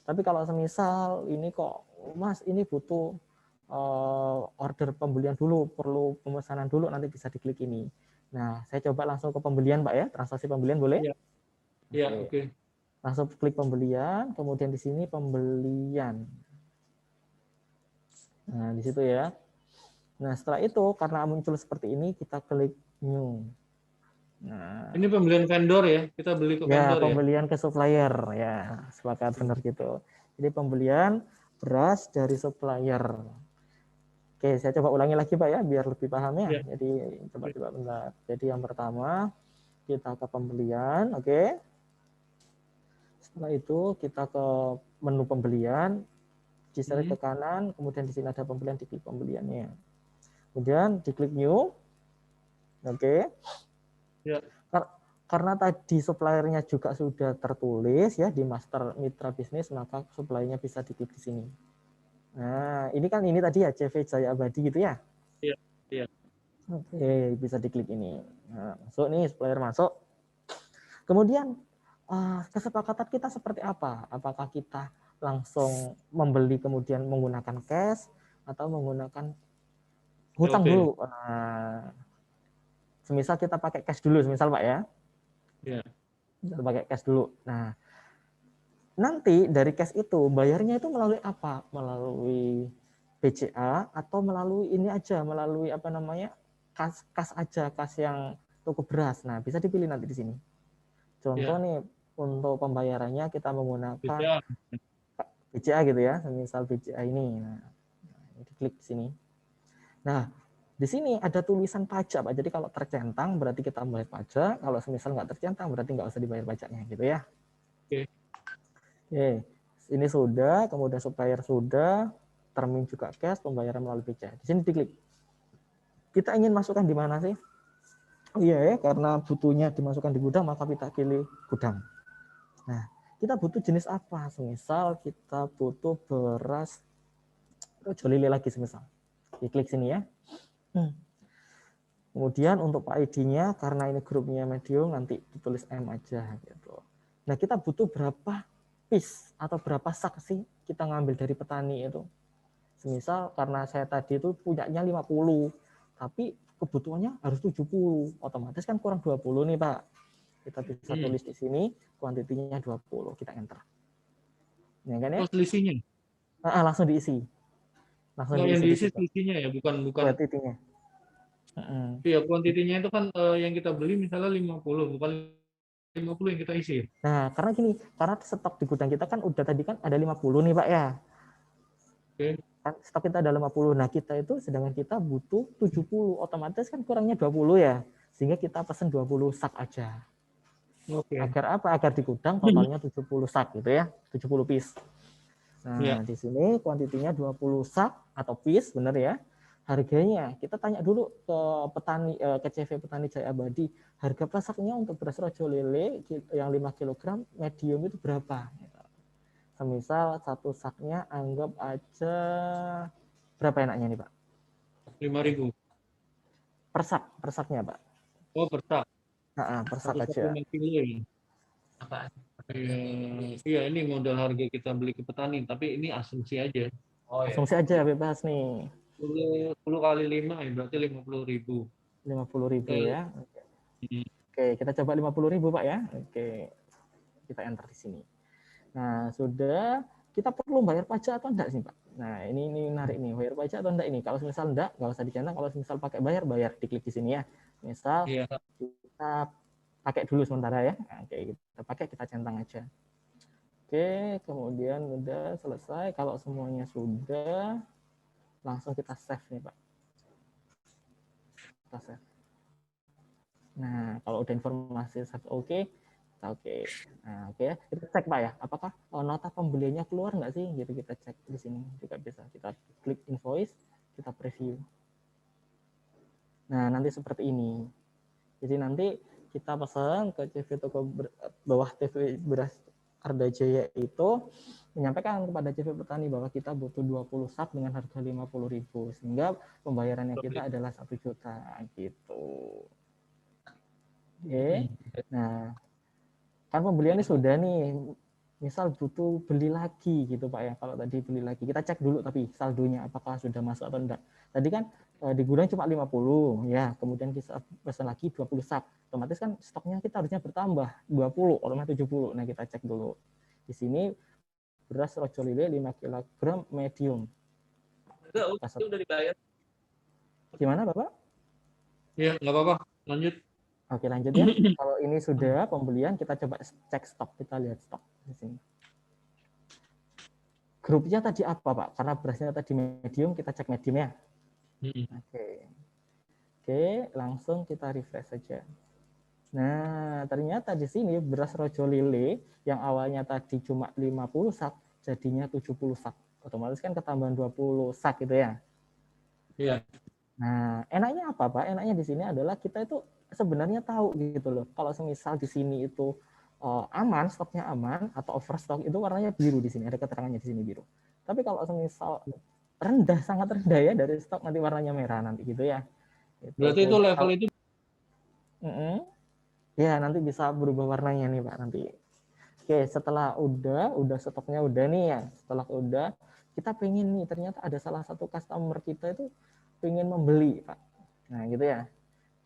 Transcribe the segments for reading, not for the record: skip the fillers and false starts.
Tapi kalau semisal ini kok, Mas, ini butuh order pembelian dulu, perlu pemesanan dulu, nanti bisa diklik ini. Nah, saya coba langsung ke pembelian, Pak ya, transaksi pembelian boleh? Iya, iya, Oke. oke. Langsung klik pembelian, kemudian di sini pembelian. Nah, di situ ya. Nah, setelah itu karena muncul seperti ini, kita klik new. Nah, Ini pembelian vendor ya, kita beli ke ya vendor ya. pembelian ke supplier ya, sepakat benar gitu. Jadi pembelian beras dari supplier. Oke, saya coba ulangi lagi Pak ya, biar lebih paham ya. Iya, Jadi oke. coba bentar. Jadi yang pertama kita ke pembelian, oke. Setelah itu kita ke menu pembelian, geser ke kanan, kemudian di sini ada pembelian, diklik pembeliannya. Kemudian diklik new, oke. Ya, Karena tadi suppliernya juga sudah tertulis ya di master mitra bisnis, maka suppliernya bisa diklik di sini. Nah, ini kan ini tadi ya CV Jaya Abadi gitu ya. iya, iya. Oke, bisa diklik ini. Nah, masuk nih, supplier masuk. Kemudian kesepakatan kita seperti apa? Apakah kita langsung membeli kemudian menggunakan cash atau menggunakan hutang Oke. dulu? Nah, semisal kita pakai cash dulu, semisal Pak ya. Ya. Kita pakai cash dulu. Nah, nanti dari cash itu bayarnya itu melalui apa? Melalui BCA atau melalui ini aja, melalui apa namanya? Kas aja, kas yang toko beras. Nah, bisa dipilih nanti di sini. Contoh Ya. nih untuk pembayarannya kita menggunakan BCA. BCA gitu ya, misal BCA ini. Nah, diklik di sini. Nah, di sini ada tulisan pajak, Pak. Jadi kalau tercentang berarti kita membayar pajak, kalau semisal nggak tercentang berarti nggak usah dibayar pajaknya gitu ya. Oke. Oke, ini sudah, kemudian supplier sudah, termin juga cash, pembayaran melalui BCA. Di sini diklik. Kita ingin masukkan di mana sih? Oh iya ya, karena butuhnya dimasukkan di gudang, maka kita pilih gudang. Nah, kita butuh jenis apa? Semisal kita butuh beras Rojo Lele lagi semisal. Diklik sini ya. Kemudian untuk ID-nya, karena ini grupnya medium, nanti ditulis M aja gitu. Nah, kita butuh berapa piece atau berapa sak sih kita ngambil dari petani itu. Semisal karena saya tadi itu punyanya 50, tapi kebutuhannya harus 70. Otomatis kan kurang 20 nih, Pak. Kita bisa tulis di sini, kuantitinya 20. Kita enter. Ya kan ya? Oh, selisihnya. Langsung diisi. Langsung Oh, yang diisi di diisi situ. selisihnya ya, bukan bukan. Kuantitinya. Iya, kuantitinya itu kan yang kita beli misalnya 50, bukan 50 yang kita isi. Nah, karena gini, karena stok di gudang kita kan udah tadi kan ada 50 nih, Pak ya. Oke. Kan stok kita ada 50. Nah, kita itu sedangkan kita butuh 70. Otomatis kan kurangnya 20 ya. Sehingga kita pesen 20 sak aja. Oke. Agar apa? Agar di gudang totalnya 70 sak gitu ya. 70 piece. Ya. Nah, di sini kuantitinya 20 sak atau piece, benar ya. Harganya, kita tanya dulu ke petani, ke CV Petani Jaya Abadi, harga pasarnya untuk beras Rojo Lele yang 5 kg medium itu berapa? Semisal satu saknya anggap aja berapa enaknya nih Pak? 5.000. Per saknya Pak. Oh, per sak. Per sak Satu sak aja. 5 kilo ya. Apa? Iya, ini modal harga kita beli ke petani, tapi ini asumsi aja. Oh ya. Asumsi aja bebas nih. 10 kali 5 ya berarti 50.000. 50.000 Eh, ya. Oke, kita coba 50.000 Pak ya. Oke, kita enter di sini. Nah, sudah, kita perlu bayar pajak atau enggak sih Pak? Nah, ini menarik nih, bayar pajak atau enggak ini? Kalau misal enggak, nggak usah dicentang. Kalau misal pakai bayar, bayar. Diklik di sini ya. Misal Iya. kita pakai dulu sementara ya. Nah, oke, kita pakai, kita centang aja. Oke, kemudian udah selesai. Kalau semuanya sudah, langsung kita save nih Pak. Kita save. Nah, kalau udah informasi save oke, kita oke. Nah, oke ya. Kita cek Pak ya, apakah nota pembeliannya keluar nggak sih? Gitu kita cek di sini juga bisa. Kita klik invoice, kita preview. Nah, nanti seperti ini. Jadi nanti kita pesan ke CV toko bawah TV beras Arda Jaya itu menyampaikan kepada CV petani bahwa kita butuh 20 sak dengan harga 50.000 sehingga pembayarannya kita adalah 1 juta gitu. Oke. Nah, kan pembeliannya sudah nih. misal butuh beli lagi gitu Pak ya. Kalau tadi beli lagi, kita cek dulu tapi saldonya apakah sudah masuk atau enggak. Tadi kan di gudang cuma 50 ya, kemudian kita pesan lagi 20 sak. Otomatis kan stoknya kita harusnya bertambah 20, kalau 70. Nah, kita cek dulu. Di sini beras rojo lele 5 kg medium. Enggak, udah dibayar. Gimana Bapak? Iya, nggak apa-apa. Lanjut. Oke, lanjut ya. Kalau ini sudah pembelian, kita coba cek stok. Kita lihat stok di sini. Grupnya tadi apa, Pak? Karena berasnya tadi medium, kita cek medium ya. Oke. Oke, langsung kita refresh saja. Nah, ternyata di sini beras rojo lele yang awalnya tadi cuma 50 sak, jadinya 70 sak. Otomatis kan ketambahan 20 sak gitu ya. Iya. Nah, enaknya apa, Pak? Enaknya di sini adalah kita itu sebenarnya tahu gitu loh. Kalau semisal di sini itu aman, stoknya aman atau overstock, itu warnanya biru di sini, ada keterangannya di sini biru. Tapi kalau semisal rendah, sangat rendah ya dari stok, nanti warnanya merah nanti gitu ya. Berarti itu level itu. Ya, nanti bisa berubah warnanya nih Pak nanti. Oke, setelah udah stoknya udah nih ya. Setelah udah, kita pengen nih, ternyata ada salah satu customer kita itu pengen membeli Pak. Nah gitu ya.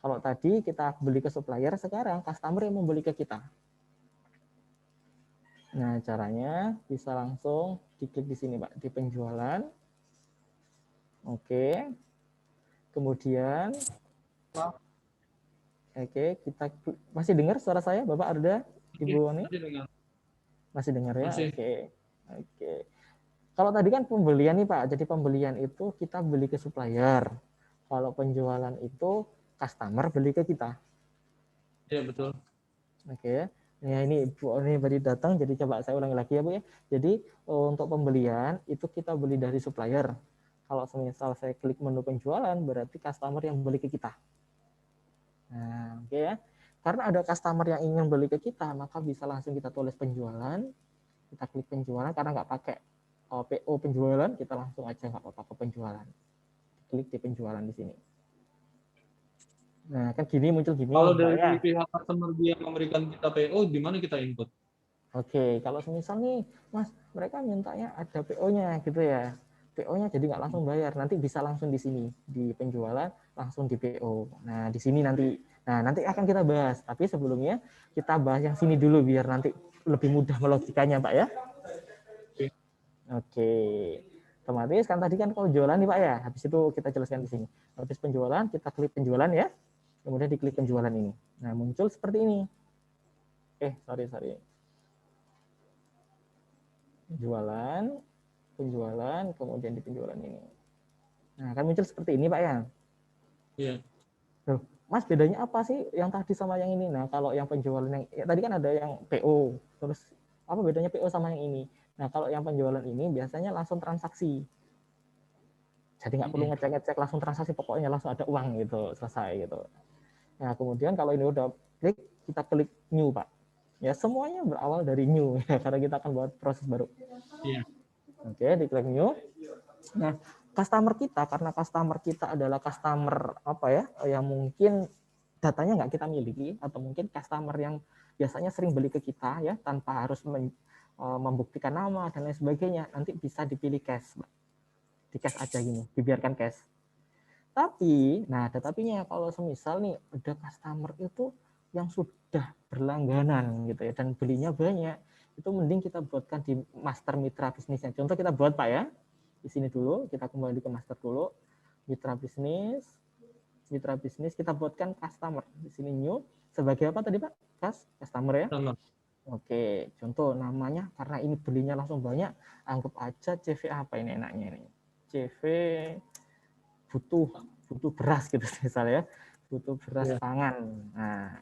Kalau tadi kita beli ke supplier, sekarang customer yang membeli ke kita. Nah caranya bisa langsung diklik di sini Pak, di penjualan. Oke. Kemudian, oke, kita masih dengar suara saya Bapak Arda, Ibu Wani? Masih dengar ya? Oke. Oke. Kalau tadi kan pembelian nih Pak, jadi pembelian itu kita beli ke supplier. Kalau penjualan itu customer beli ke kita. Iya, betul. Oke. Ya ini Bu ini tadi datang, jadi coba saya ulangi lagi ya Bu ya. Jadi untuk pembelian itu kita beli dari supplier. Kalau semisal saya klik menu penjualan, berarti customer yang beli ke kita. Nah, oke ya. Karena ada customer yang ingin beli ke kita, maka bisa langsung kita tulis penjualan. Kita klik penjualan, karena nggak pakai PO penjualan, kita langsung aja nggak apa-apa ke penjualan. Klik di penjualan di sini. Nah, kan gini muncul gini. Kalau dari pihak customer dia memberikan kita PO, di mana kita input? Oke, kalau semisal nih, Mas, mereka mintanya ada PO-nya gitu ya. PO-nya jadi nggak langsung bayar, nanti bisa langsung di sini, di penjualan, langsung di PO. Nah, di sini nanti. Nah, nanti akan kita bahas. Tapi sebelumnya, kita bahas yang sini dulu, biar nanti lebih mudah melogikanya, Pak ya. Oke. Otomatis kan tadi kan penjualan nih Pak ya. Habis itu kita jelaskan di sini. Habis penjualan, kita klik penjualan ya. Kemudian diklik penjualan ini. Nah, muncul seperti ini. Sorry. Penjualan, kemudian di penjualan ini. Nah, kan muncul seperti ini Pak ya. Iya. Loh, Mas, bedanya apa sih yang tadi sama yang ini? Nah, kalau yang penjualan yang ya, tadi kan ada yang PO. Terus apa bedanya PO sama yang ini? Nah, kalau yang penjualan ini biasanya langsung transaksi. Jadi nggak perlu ngecek-ngecek, langsung transaksi, pokoknya langsung ada uang gitu, selesai gitu. Nah, kemudian kalau ini udah klik, kita klik new Pak. Ya semuanya berawal dari new ya, karena kita akan buat proses baru. Iya. Oke, diklik new. Nah, karena customer kita adalah customer apa ya, yang mungkin datanya nggak kita miliki, atau mungkin customer yang biasanya sering beli ke kita ya, tanpa harus membuktikan nama dan lain sebagainya, nanti bisa dipilih cash, Pak. Di cash aja gini, dibiarkan cash. Tapi, nah ada tapinya, kalau semisal nih ada customer itu yang sudah berlangganan gitu ya, dan belinya banyak, itu mending kita buatkan di master mitra bisnisnya. Contoh kita buat Pak ya, di sini dulu, kita kembali ke master dulu, mitra bisnis, kita buatkan customer. Di sini new, sebagai apa tadi Pak? Customer ya? Oke, contoh namanya, karena ini belinya langsung banyak, anggap aja CV apa ini enaknya ini? CV butuh beras gitu misalnya ya, butuh beras pangan. Nah,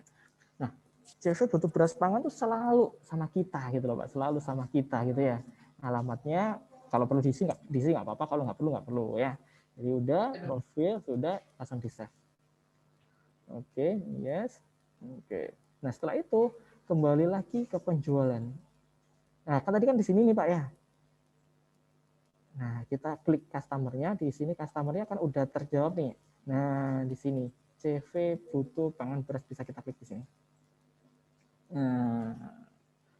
CV butuh beras pangan tuh selalu sama kita gitu loh Pak, selalu sama kita gitu ya. Alamatnya kalau perlu diisi nggak apa-apa, kalau nggak perlu ya. Jadi udah profil sudah langsung di save. Oke, yes. Oke. Nah setelah itu kembali lagi ke penjualan. Nah kan tadi kan di sini nih Pak ya. Nah, kita klik customer-nya, di sini customer-nya kan udah terjawab nih. Nah, di sini CV butuh pangan beras, bisa kita klik di sini. Nah,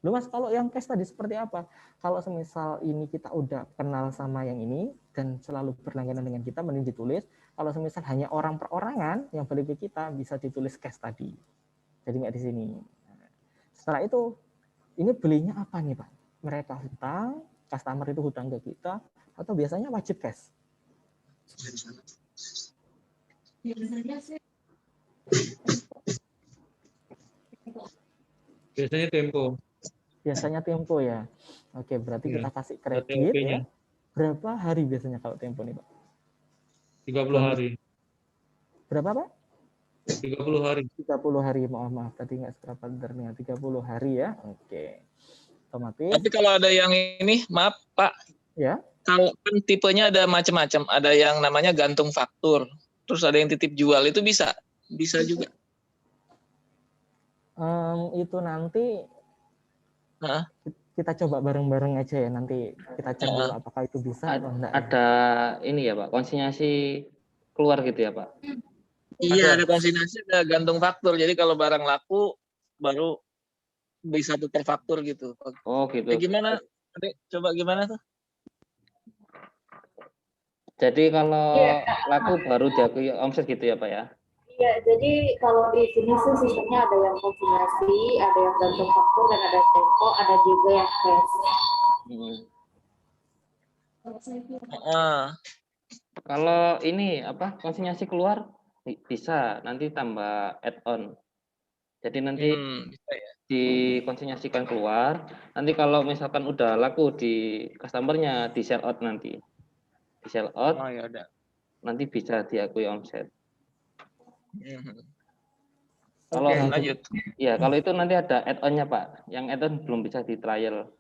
Lu Mas, kalau yang cash tadi seperti apa? Kalau semisal ini kita udah kenal sama yang ini dan selalu berlangganan dengan kita, mending ditulis. Kalau semisal hanya orang perorangan yang beli ke kita, bisa ditulis cash tadi. Jadi nggak di sini. Setelah itu, ini belinya apa nih Pak? Mereka hutang, customer itu hutang ke kita, atau biasanya wajib cash? Biasanya sih Biasanya Tempo. Biasanya Tempo ya. Oke, berarti Iya, kita kasih ada kredit TOP-nya. ya. Berapa hari biasanya kalau Tempo nih Pak? 30 hari. Berapa Pak? 30 hari. 30 hari, maaf, tadi nggak seberapa benarnya. 30 hari ya, oke. Otomatis. Tapi kalau ada yang ini, maaf Pak, Ya. kalau kan tipenya ada macam-macam, ada yang namanya gantung faktur, terus ada yang titip jual, itu bisa juga. Itu nanti Hah? kita coba bareng-bareng aja ya, nanti kita cek dulu apakah itu bisa atau enggak. Ada ini ya Pak, konsinyasi keluar gitu ya Pak? Iya, ada konsinyasi, ada gantung faktur. Jadi kalau barang laku baru bisa tukar faktur gitu. Oh gitu. Gimana? Adik, coba gimana tuh? Jadi kalau laku baru diakui omset gitu ya Pak ya? iya, jadi kalau di sini sih sistemnya ada yang konsinyasi, ada yang gantung faktur, dan ada Tempo, ada juga yang cash. Kalau ini apa konsinyasi keluar bisa nanti tambah add-on. Jadi nanti Bisa ya. dikonsinyasikan keluar. Nanti kalau misalkan udah laku di customernya di sell out nanti. Di sell out. Oh ya udah. Nanti bisa diakui omset. Kalau lanjut. Ya, kalau itu nanti ada add-on-nya Pak. Yang add-on belum bisa di trial.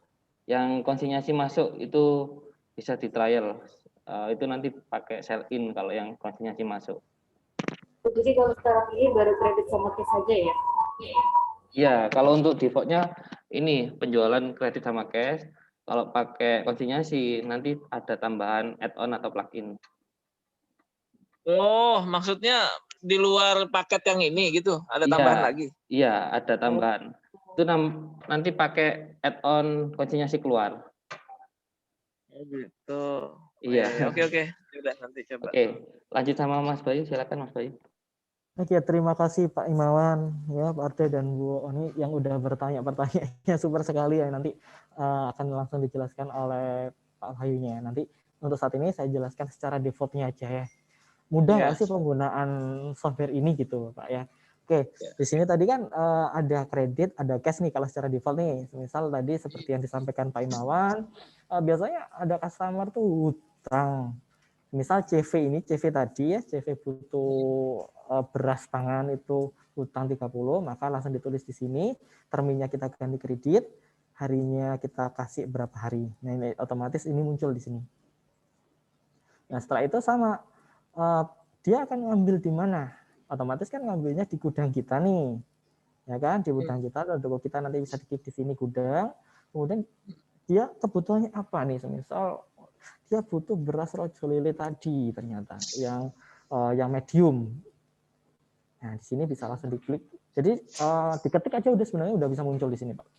Yang konsinyasi masuk itu bisa di trial. Itu nanti pakai sell in kalau yang konsinyasi masuk. Jadi kalau sekarang ini baru kredit sama cash saja ya? Iya, kalau untuk defaultnya ini penjualan kredit sama cash. Kalau pakai konsinyasi nanti ada tambahan add-on atau plugin. Oh, maksudnya di luar paket yang ini gitu, ada tambahan lagi? Iya, ada tambahan. Itu nanti pakai add-on konsinyasi keluar. Oh gitu. Iya. Oke. Udah nanti coba. Oke, lanjut sama Mas Bayu, silakan Mas Bayu. Oke, terima kasih Pak Imawan, ya Pak Arde dan Bu Oni yang udah bertanya pertanyaannya super sekali ya. Nanti akan langsung dijelaskan oleh Pak Bayunya. Nanti untuk saat ini saya jelaskan secara defaultnya aja ya. Mudah nggak sih penggunaan software ini gitu Pak ya? Oke, di sini tadi kan ada kredit, ada cash nih kalau secara default nih. Misal tadi seperti yang disampaikan Pak Imawan, biasanya ada customer tuh hutang. Misal CV tadi ya, CV butuh beras pangan itu hutang 30, maka langsung ditulis di sini, terminnya kita ganti kredit, harinya kita kasih berapa hari. Nah, ini otomatis ini muncul di sini. Nah, setelah itu sama, dia akan ngambil di mana? Otomatis kan ngambilnya di gudang kita nih. Ya kan, di gudang kita, lalu kita nanti bisa diklik di sini gudang, kemudian dia kebutuhannya apa nih? Misal dia butuh beras rojo lele tadi ternyata yang medium. Nah, di sini bisa langsung diklik. Jadi diketik aja udah sebenarnya udah bisa muncul di sini, Pak.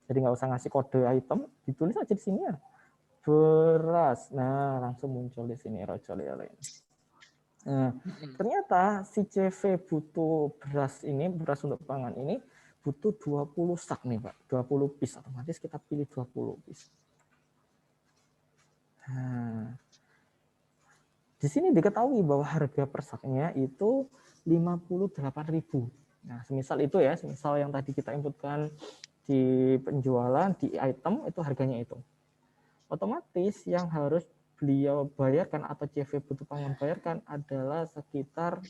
Jadi nggak usah ngasih kode item, ditulis aja di sini ya. Beras. Nah, langsung muncul di sini rojo lele. Nah, ternyata si CV butuh beras ini, beras untuk pangan ini butuh 20 sak nih, Pak. 20 piece, otomatis kita pilih 20 piece. Nah, di sini diketahui bahwa harga per saknya itu 58.000. Nah, semisal itu ya, semisal yang tadi kita inputkan di penjualan, di item, itu harganya itu. Otomatis yang harus beliau bayarkan atau CV butuh pangan bayarkan adalah sekitar,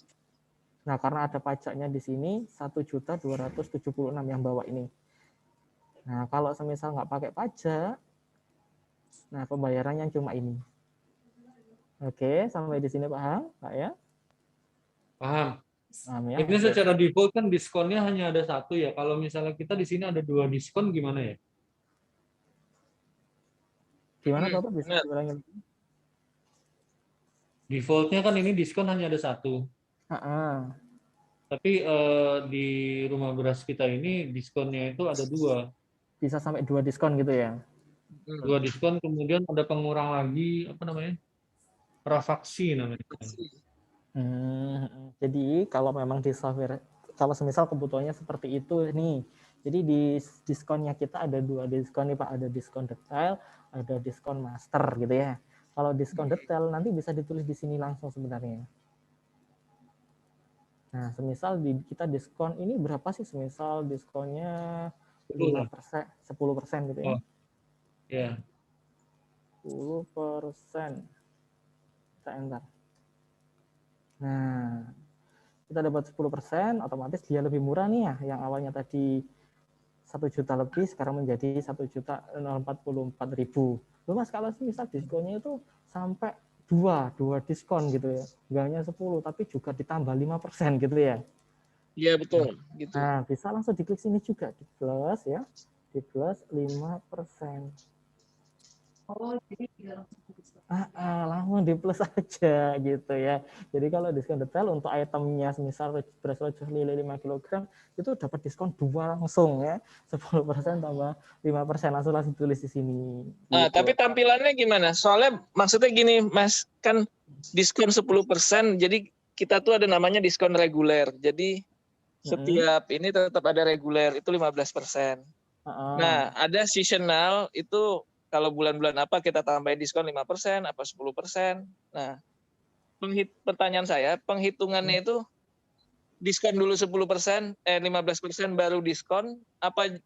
nah karena ada pajaknya di sini 1.276.000 yang bawa ini. Nah kalau semisal nggak pakai pajak, nah pembayarannya cuma ini. Oke, sampai di sini paham, Pak ya? Paham. Paham ya? Ini secara default kan diskonnya hanya ada satu ya. Kalau misalnya kita di sini ada 2 diskon gimana ya? Gimana Bapak bisa diulangi? Defaultnya kan ini diskon hanya ada satu. Tapi di rumah beras kita ini diskonnya itu ada 2. bisa sampai 2 diskon gitu ya. 2 diskon, kemudian ada pengurang lagi, apa namanya? Prafaksi namanya. Jadi kalau memang di software, kalau semisal kebutuhannya seperti itu nih, jadi di diskonnya kita ada 2 diskon nih Pak, ada diskon detail, ada diskon master gitu ya. Kalau diskon detail nanti bisa ditulis di sini langsung sebenarnya. Nah, semisal kita diskon ini berapa sih? Semisal diskonnya 5%, 10% gitu ya. Oh, ya. 10%. Kita enter. Nah, kita dapat 10%, otomatis dia lebih murah nih ya. Yang awalnya tadi 1 juta lebih, sekarang menjadi 1.044.000. Loh Mas, kalau misal diskonnya itu sampai 2 diskon gitu ya. Enggak hanya 10, tapi juga ditambah 5% gitu ya. Iya betul. Gitu. Nah, bisa langsung diklik sini juga, di plus ya. Di plus 5%. Oh, jadi tidak Langsung di plus aja gitu ya. Jadi kalau diskon detail untuk itemnya misal beras lojor lili 5 kg itu dapat diskon 2 langsung ya. 10% tambah 5% langsung tulis di sini. Gitu. Tapi tampilannya gimana? Soalnya maksudnya gini Mas, kan diskon 10%, jadi kita tuh ada namanya diskon reguler. Jadi setiap ini tetap ada reguler, itu 15%. Nah, ada seasonal, itu kalau bulan-bulan apa kita tambahin diskon 5%, apa 10%. Nah, pertanyaan saya, penghitungannya itu diskon dulu 10%, 15% baru diskon, apa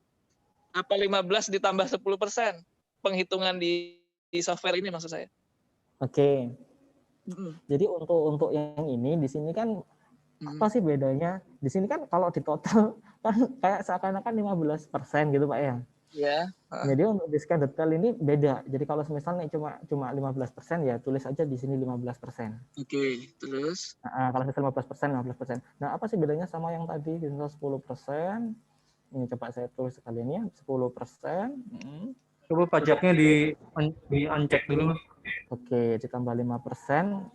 15 ditambah 10%? Penghitungan di software ini maksud saya. Oke. Jadi untuk yang ini di sini kan apa sih bedanya? Di sini kan kalau di total kan kayak seakan-akan 15% gitu Pak ya. Ya. Jadi untuk diskon detail ini beda. Jadi kalau misalnya cuma 15% ya tulis aja di sini 15%. Oke, terus? Kalau misal 15%. Nah, apa sih bedanya sama yang tadi misal 10%? Ini coba saya tulis sekalian ya, 10%. Coba pajaknya di uncek dulu. Oke, ditambah 5%.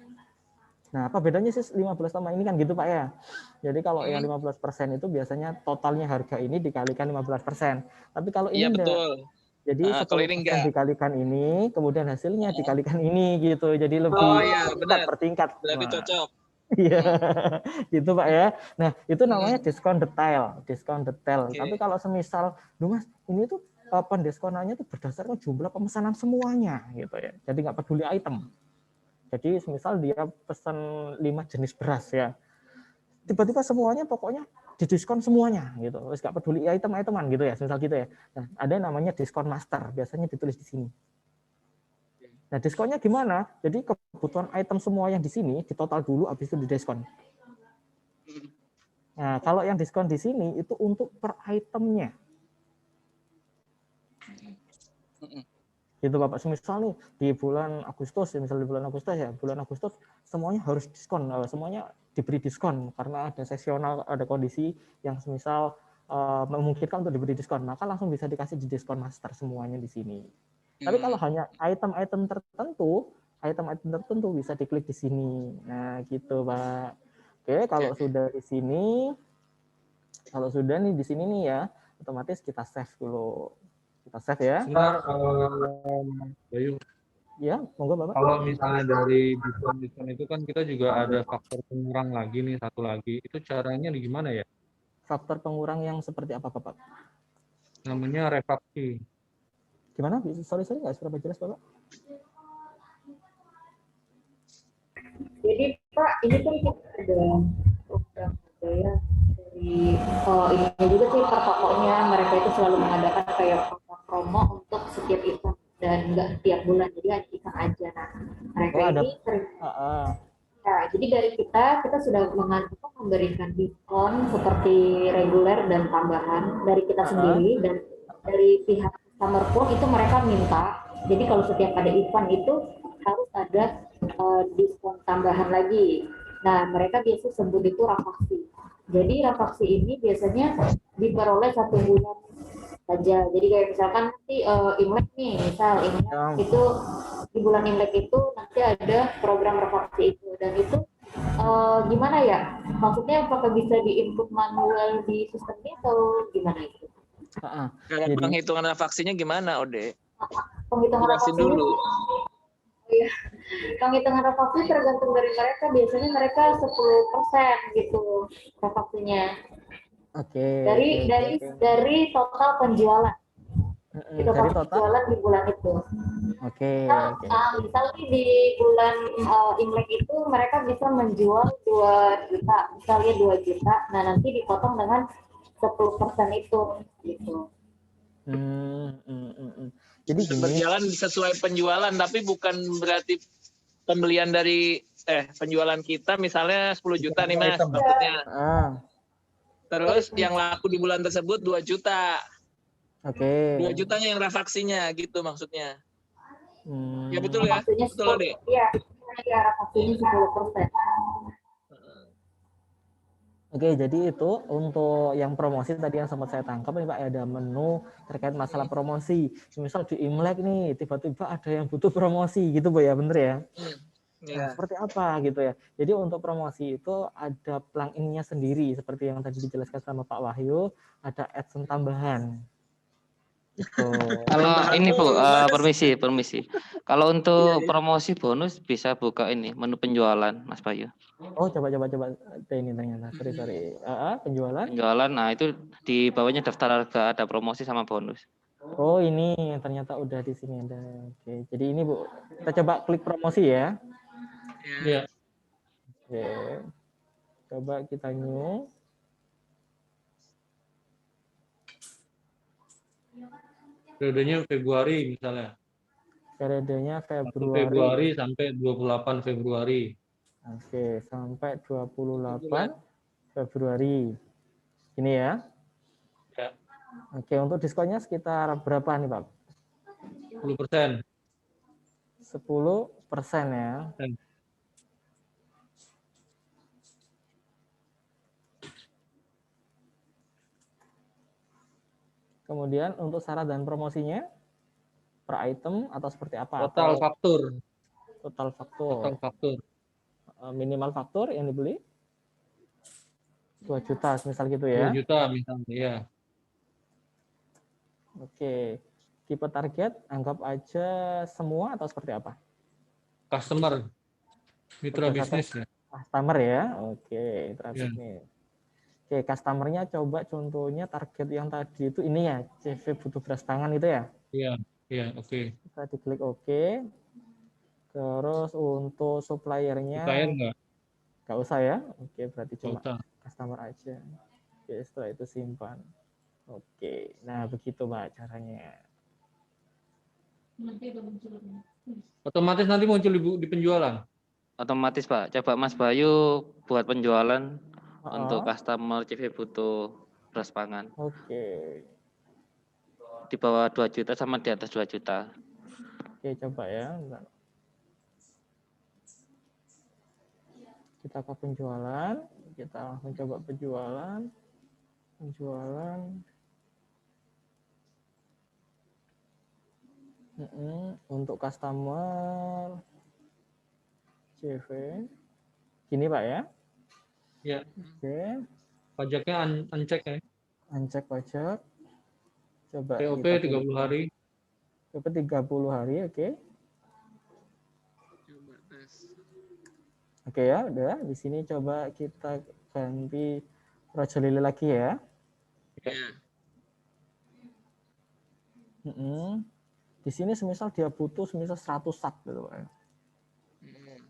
Nah, apa bedanya sih 15 sama ini kan gitu Pak ya? Jadi kalau yang 15% itu biasanya totalnya harga ini dikalikan 15%. Tapi kalau ini enggak. Betul. Jadi 10% dikalikan ini, kemudian hasilnya dikalikan ini gitu. Jadi lebih bertingkat. Berarti cocok. Iya, gitu Pak ya. Nah, itu namanya diskon detail. Tapi kalau semisal, Mas, ini tuh pendiskonannya tuh berdasarkan jumlah pemesanan semuanya gitu ya. Jadi nggak peduli item. Jadi semisal dia pesan 5 jenis beras ya, tiba-tiba semuanya pokoknya didiskon semuanya gitu. Wis gak peduli item-iteman gitu ya, semisal gitu ya. Nah, ada namanya diskon master, biasanya ditulis di sini. Nah, diskonnya gimana? Jadi kebutuhan item semua yang di sini ditotal dulu, habis itu didiskon. Nah, kalau yang diskon di sini itu untuk per itemnya. Gitu Bapak, semisal nih di bulan Agustus, bulan Agustus semuanya harus diskon, semuanya diberi diskon karena ada sesional, ada kondisi yang semisal memungkinkan untuk diberi diskon, maka langsung bisa dikasih di diskon master semuanya di sini. Tapi kalau hanya item-item tertentu bisa diklik di sini. Nah, gitu Pak. Oke, kalau sudah di sini, di sini nih ya, otomatis kita save dulu. Kita save ya. Sebentar, Bayu. Ya, monggo Bapak. Kalau misalnya dari diskon itu kan kita juga ada faktor pengurang lagi nih, satu lagi. Itu caranya gimana ya? Faktor pengurang yang seperti apa Bapak? Namanya refaksi. Gimana? Sorry, nggak seberapa jelas Bapak. Jadi Pak, ini kan kita ada program ya dari ini juga sih per tokonya, mereka itu selalu mengadakan kayak promo untuk setiap event dan nggak setiap bulan, jadi hanya event aja. Nah, mereka ini sering. Nah, jadi dari kita sudah memberikan diskon seperti reguler dan tambahan dari kita sendiri, dan dari pihak customer pun itu mereka minta. Jadi kalau setiap ada event itu harus ada diskon tambahan lagi. Nah, mereka biasa sebut itu rafaksi. Jadi rafaksi ini biasanya diperoleh 1 bulan saja. Jadi kayak misalkan nanti Imlek nih, misal Imlek itu di bulan Imlek itu nanti ada program rafaksi itu, dan itu gimana ya? Maksudnya apakah bisa di-input manual di sistemnya atau gimana itu? Kalau Jadi penghitungan refaksinya gimana, Ode? Penghitungan Jelasin refaksinya, dulu. iya, penghitungan refaksi tergantung dari mereka. Biasanya mereka 10% gitu refaksinya oke. dari total penjualan. Itu Dari total total. penjualan di bulan itu. Oke. Misal nih di bulan Imlek itu mereka bisa menjual 2 juta, misalnya 2 juta. Nah, nanti dipotong dengan 10% itu gitu. Jadi gini. Berjalan sesuai penjualan, tapi bukan berarti pembelian dari penjualan kita misalnya 10 juta nih Mas, maksudnya. Terus yang laku di bulan tersebut 2 juta. Oke. 2 jutanya yang refaksinya gitu maksudnya. Ya betul ya? Refaksinya Betul, Ade? Iya, refaksinya 10%. Oke, jadi itu untuk yang promosi tadi yang sempat saya tangkap nih Pak, ada menu terkait masalah promosi. Misal di Imlek nih, tiba-tiba ada yang butuh promosi gitu Bu ya, bener ya? Nah, seperti apa gitu ya. Jadi untuk promosi itu ada plugin-nya sendiri, seperti yang tadi dijelaskan sama Pak Wahyu, ada adsense tambahan. Gitu. Kalau ini Bu, permisi. Kalau untuk promosi bonus bisa buka ini menu penjualan, Mas Bayu. Oh, coba ini ternyata. Sorry. Penjualan. Penjualan, nah itu di bawahnya daftar harga, ada promosi sama bonus. Oh, ini ternyata udah di sini ada. Oke, jadi ini Bu, kita coba klik promosi ya. Iya. Oke. Coba kita new. Periodenya Februari misalnya. Periodenya 1 Februari. Februari sampai 28 Februari. Oke, sampai 28 Februari. Ini ya. Ya. Oke, untuk diskonnya sekitar berapa nih, Pak? 10%. 10% ya. Kemudian untuk syarat dan promosinya per item atau seperti apa? Total faktur. Total faktur. Minimal faktur yang dibeli 2 juta misal gitu ya. 2 juta misalnya, ya. Oke. Tipe target anggap aja semua atau seperti apa? Customer. Mitra bisnis ya. Customer ya. Oke, mitra bisnis. Oke, customernya coba contohnya target yang tadi itu ini ya, CV butuh beras tangan itu ya? Iya, oke. Kita diklik oke. Terus untuk suppliernya Supplier enggak? Nggak usah ya? Oke, berarti cuma usah. customer aja. Oke, setelah itu simpan. Oke, nah begitu Mbak caranya. Otomatis nanti muncul di penjualan? Otomatis Pak, coba Mas Bayu buat penjualan untuk customer CV butuh beras pangan. Oke. Di bawah 2 juta sama di atas 2 juta. Oke, coba ya. Bentar. Kita ke penjualan, kita langsung coba penjualan. Untuk customer CV gini Pak ya? Ya. Oke. Pajaknya uncek ya? Uncek pajak. Coba POP kita 30 hari. POP 30 hari, oke. Oke ya, udah. Di sini coba kita ganti Raja Lili lagi ya. Di sini semisal dia butuh semisal 100 sak gitu Pak.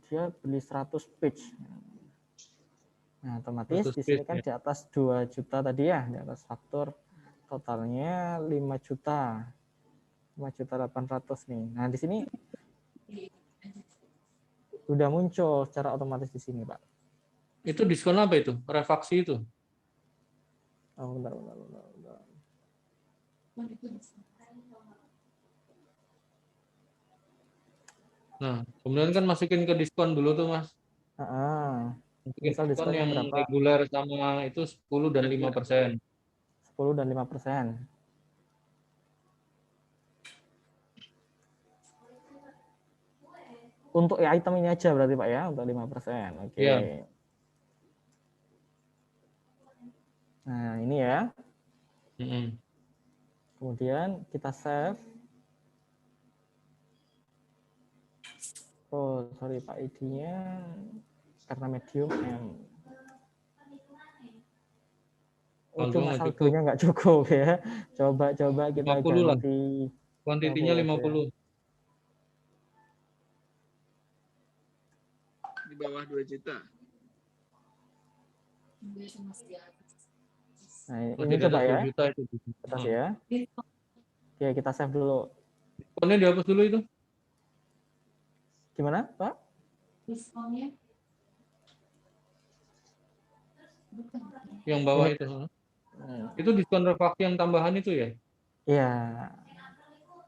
Dia beli 100 page. Nah, otomatis di sini kan di atas 2 juta tadi ya, di atas faktur totalnya 5 juta. 5.800.000 nih. Nah, di sini udah muncul secara otomatis di sini, Pak. Itu diskon apa itu? Refaksi itu? Oh, bentar. Nah, kemudian kan masukin ke diskon dulu tuh, Mas. Misal diskon yang berapa? reguler sama itu 10 dan 5%. 10 dan 5%. Untuk item ini aja berarti Pak ya, untuk 5%. Oke. Ya. Nah, ini ya. Kemudian kita save. Oh, sorry Pak, ID-nya karena medium M. Oh, Saldo cuma nggak cukup. saldonya nggak cukup ya. Coba kita 50 lah. ganti Kuantitinya 50 aja. 50. Di bawah 2 juta. Nah, Oh, ini tidak coba ada 10 ya. juta itu. Atas ya. Oke, kita save dulu. Diskonnya dihapus dulu itu. Gimana, Pak? Diskonnya Yang bawah Ini. itu. Itu diskon refraksi yang tambahan itu ya? Iya.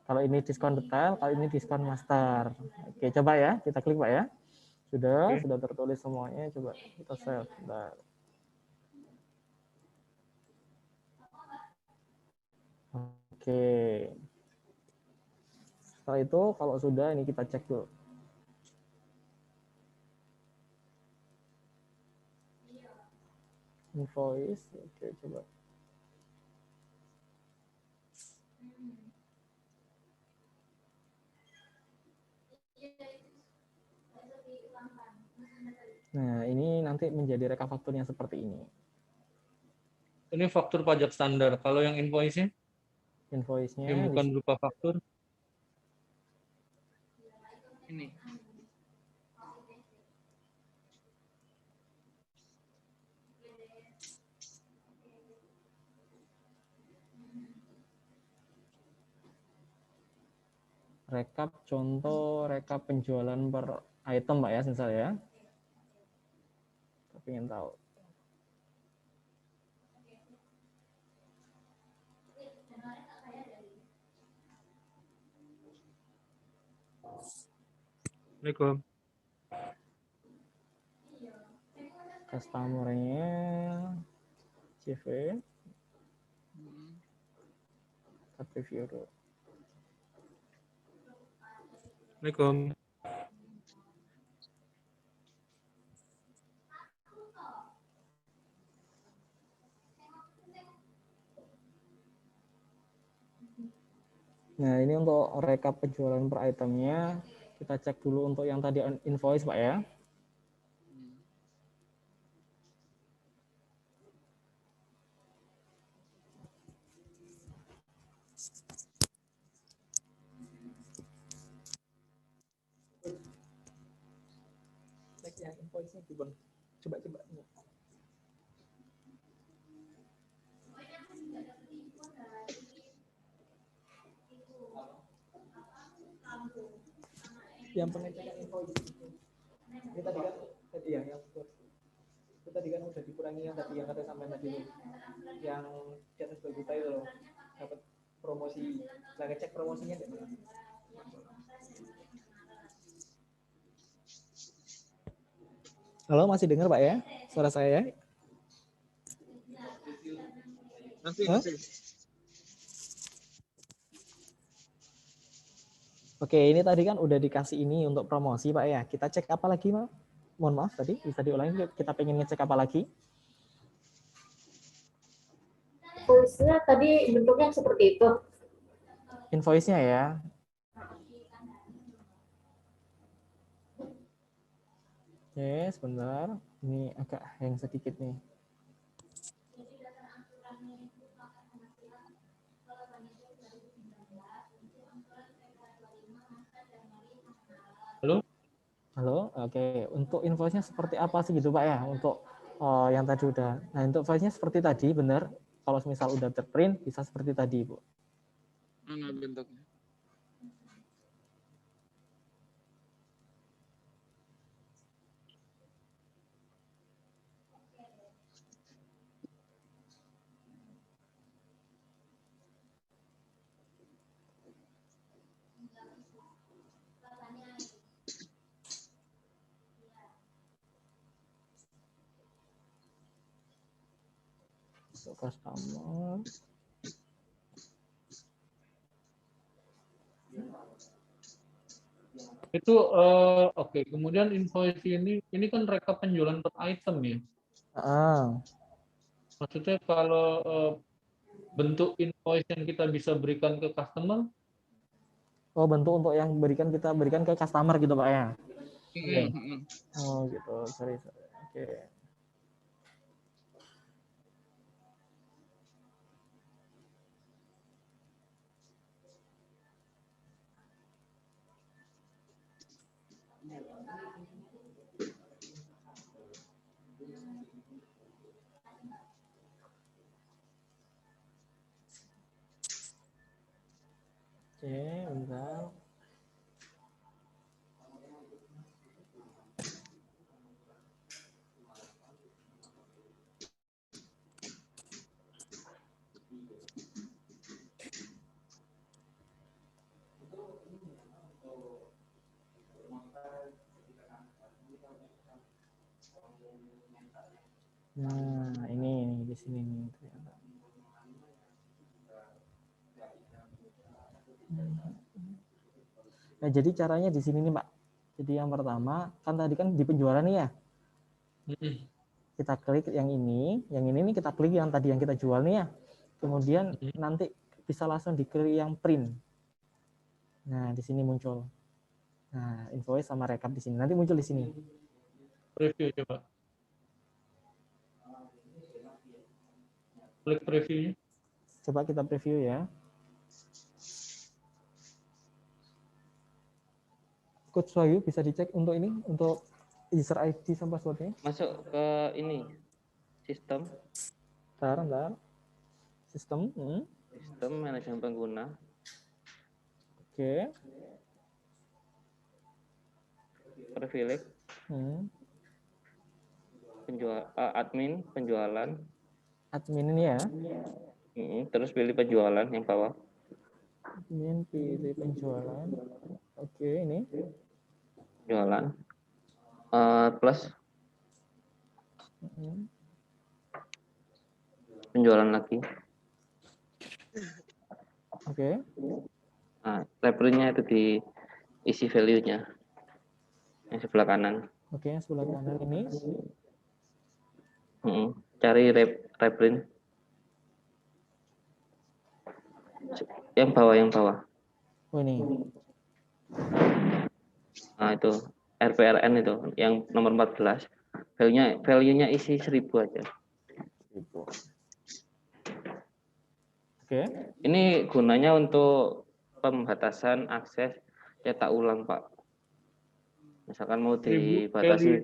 Kalau ini diskon detail, kalau ini diskon master. Oke, coba ya. Kita klik, Pak ya. Sudah tertulis semuanya. Coba kita save. Bentar. Oke. Setelah itu, kalau sudah, ini kita cek dulu. Invoice. Oke, coba. Nah, ini nanti menjadi rekafakturnya seperti ini. Ini faktur pajak standar. Kalau yang invoice-nya? Invoice-nya Yang bukan berupa faktur? Ini. rekap contoh rekap penjualan per item Pak ya, misal ya. Kita ingin tahu. Assalamualaikum. Customer-nya CV. Kita preview dulu. Assalamualaikum. Nah, ini untuk rekap penjualan per itemnya. Kita cek dulu untuk yang tadi invoice Pak ya. Cek yang invoice-nya gimana? Coba. Yang pengecekan invoice ini tadi kan yang itu tadi kan udah dikurangi yang tadi yang kata sampai tadi yang di atas 2 juta itu loh, dapat promosi. Nah, ngecek promosinya di mana? Halo, masih dengar Pak ya suara saya? Masih. Oke, ini tadi kan udah dikasih ini untuk promosi Pak ya. Kita cek apa lagi, Pak? Mohon maaf tadi, bisa diulangi, kita pengen ngecek apa lagi? invoice-nya tadi bentuknya seperti itu. Invoice-nya ya. Oke, sebentar. Ini agak hang sedikit nih. Halo, oke. Untuk invoice-nya seperti apa sih gitu Pak ya? Untuk yang tadi udah. Nah, untuk invoice-nya seperti tadi, benar. Kalau misal udah terprint, bisa seperti tadi, Bu. Mana bentuknya? Untuk customer. Itu oke. Kemudian invoice ini kan rekap penjualan per item ya. Ah. Maksudnya kalau bentuk invoice yang kita bisa berikan ke customer. Oh, bentuk untuk yang kita berikan ke customer gitu Pak ya. Oh gitu, sorry. Oke. Oke, bentar. Nah, ini di sini nih ternyata. Nah, jadi caranya di sini nih, Pak. Jadi yang pertama, kan tadi kan di penjualan nih ya. Kita klik yang ini nih kita klik yang tadi yang kita jual nih ya. Kemudian nanti bisa langsung diklik yang print. Nah, di sini muncul. Nah, invoice sama rekap di sini. Nanti muncul di sini. Preview coba. Klik previewnya. Coba kita preview ya. Coach Wahyu bisa dicek untuk ini, untuk user ID sama passwordnya. Masuk ke ini sistem. Bentar. Sistem. Sistem manajemen pengguna. Oke. Privilege. Admin penjualan. Admin ini ya. Terus pilih penjualan yang bawah. Admin pilih penjualan. Oke, ini. Penjualan. Plus. Penjualan lagi. Oke. Nah, labelnya itu diisi value-nya. Yang sebelah kanan. Oke, yang sebelah kanan ini. Cari reprint. Yang bawah. Oh, ini. Nah, itu RPRN itu yang nomor 14. Value-nya isi 1000 aja. 1000. Oke. Ini gunanya untuk pembatasan akses cetak ulang, Pak. Misalkan mau dibatasi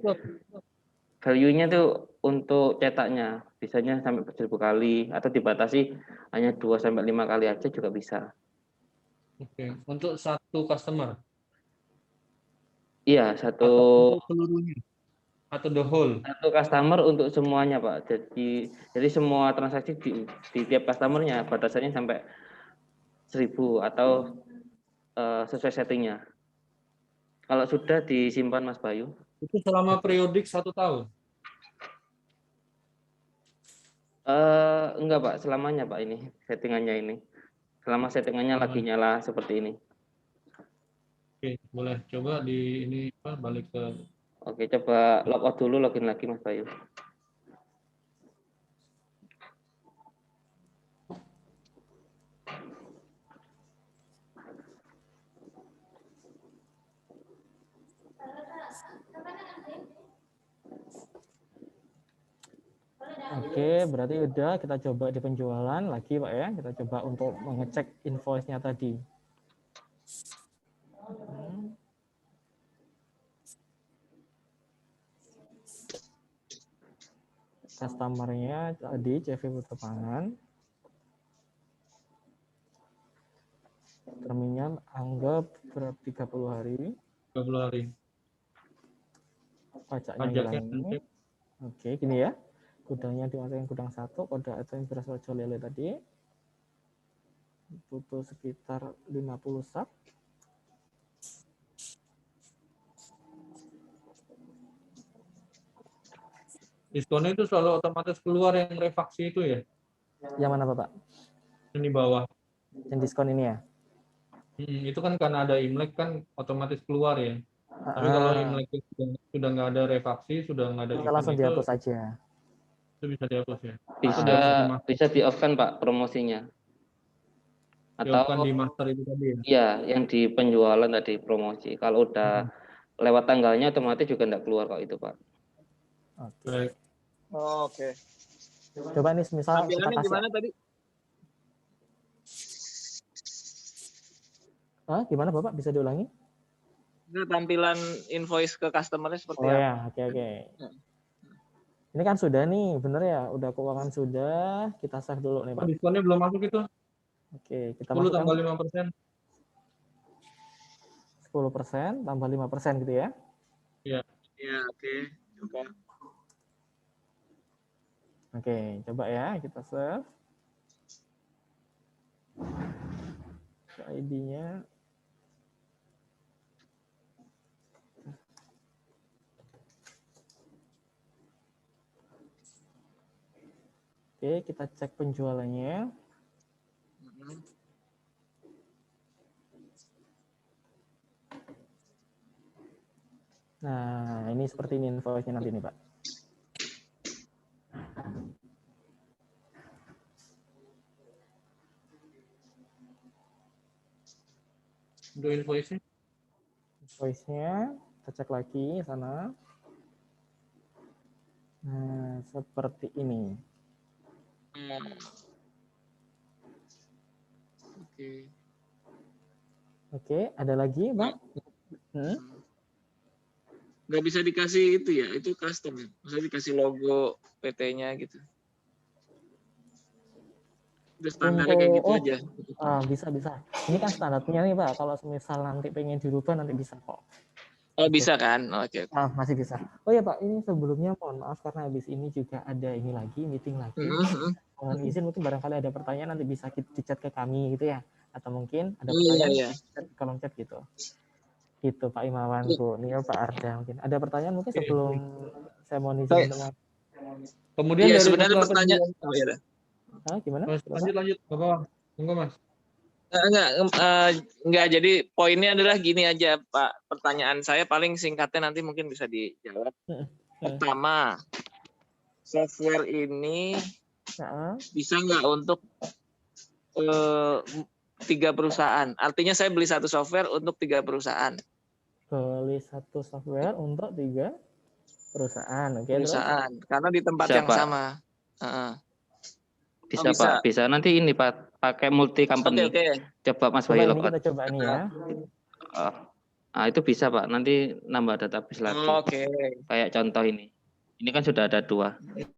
value-nya tuh untuk cetaknya bisanya sampai 1000 kali atau dibatasi hanya 2 sampai 5 kali aja juga bisa. Oke, untuk satu customer. Iya, satu atau seluruhnya atau the whole. Satu customer untuk semuanya, Pak. Jadi semua transaksi di tiap customernya batasannya sampai 1000 atau sesuai settingnya. Kalau sudah disimpan Mas Bayu. Itu selama periodik 1 tahun? Enggak Pak, selamanya Pak ini settingannya ini. Selama settingannya lagi nyala seperti ini. Oke, boleh coba di ini balik ke. Oke, coba logout dulu, login lagi Mas Bayu. Oke, berarti udah kita coba di penjualan lagi Pak ya. Kita coba untuk mengecek invoice-nya tadi. Customer-nya tadi CV Putra Pangan. Terminal anggap 30 hari. 30 hari. Pajaknya hilang ini. Oke, gini ya. Gudangnya dimasukin gudang 1, kode ATM beras Rajo Lele tadi. Butuh sekitar 50 sak. Diskonnya itu selalu otomatis keluar yang refaksi itu ya? Yang mana Bapak? Yang di bawah. Yang diskon ini ya? Itu kan karena ada Imlek kan otomatis keluar ya. Tapi kalau Imlek sudah nggak ada refaksi, sudah nggak ada diskon langsung itu, dihapus aja. Itu bisa dihapus ya. Bisa di off kan Pak promosinya. Atau Atau di master itu tadi ya. iya yang di penjualan tadi promosi. Kalau udah lewat tanggalnya otomatis juga enggak keluar kok itu Pak. Oke. Baik. Oke. Coba nih misal kita Tampilannya kasih gimana tadi? gimana Bapak bisa diulangi? Itu tampilan invoice ke customer-nya seperti Oh apa? ya, oke. Ini kan sudah nih, bener ya, udah keuangan sudah, kita save dulu nih Pak. Diskonnya belum masuk itu. Oke, kita 10 masukkan tambah 5%. 10% tambah 5% gitu ya. Iya. Ya, oke. Coba. Oke, coba ya, kita save. ID-nya. Oke, kita cek penjualannya. Nah, ini seperti ini invoice-nya nanti nih, Pak. Untuk invoice-nya. Invoice-nya, kita cek lagi sana. Nah, seperti ini. Oke. Oke, ada lagi, Pak? Nggak bisa dikasih itu ya, itu custom ya. Maksudnya dikasih logo PT-nya gitu. Itu standarnya kayak gitu aja. Bisa. Ini kan standarnya nih, Pak. Kalau misal nanti pengen dirubah, nanti bisa kok. Oh, bisa kan? Oke. Masih bisa. Oh ya Pak, ini sebelumnya mohon maaf karena habis ini juga ada ini lagi, meeting lagi. Mohon izin mungkin barangkali ada pertanyaan nanti bisa di chat ke kami gitu ya. Atau mungkin ada pertanyaan di kolom chat gitu. Gitu Pak Imawan, Bu Nio, Pak Arda mungkin. Ada pertanyaan mungkin sebelum saya mau izin untuk Kemudian dari sebenarnya pertanyaan. Oh iya. Gimana? Mas, lanjut. Bapak. Tunggu Mas. Enggak, jadi poinnya adalah gini aja Pak. Pertanyaan saya paling singkatnya nanti mungkin bisa dijawab. Pertama, software ini bisa nggak untuk 3 perusahaan? Artinya saya beli satu software untuk 3 perusahaan. Beli satu software untuk 3 perusahaan. Oke, perusahaan. Terus? Karena di tempat yang Pak. Sama. Bisa Pak, bisa. Nanti ini Pak, pakai multi company. Oke. Coba Mas Wahyu login. Kita coba nih ya. Itu bisa Pak, nanti nambah database lagi. Oke. Kayak contoh ini. Ini kan sudah ada 2.